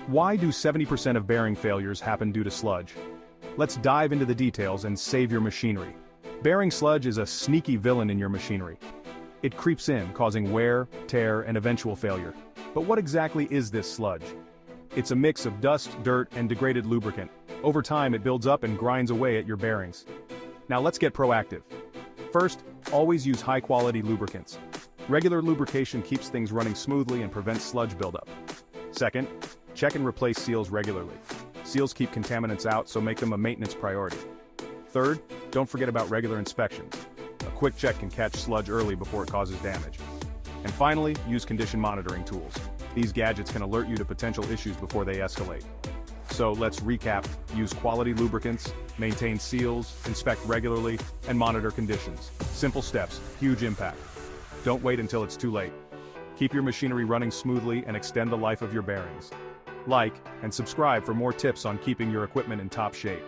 Why do 70% of bearing failures happen due to sludge? Let's dive into the details and save your machinery. Bearing sludge is a sneaky villain in your machinery. It creeps in, causing wear, tear, and eventual failure. But what exactly is this sludge? It's a mix of dust, dirt, and degraded lubricant. Over time, it builds up and grinds away at your bearings. Now let's get proactive. First, always use high-quality lubricants. Regular lubrication keeps things running smoothly and prevents sludge buildup. Second, check and replace seals regularly. Seals keep contaminants out, so make them a maintenance priority. Third, don't forget about regular inspections. A quick check can catch sludge early before it causes damage. And finally, use condition monitoring tools. These gadgets can alert you to potential issues before they escalate. So let's recap: use quality lubricants, maintain seals, inspect regularly, and monitor conditions. Simple steps, huge impact. Don't wait until it's too late. Keep your machinery running smoothly and extend the life of your bearings. Like and subscribe for more tips on keeping your equipment in top shape.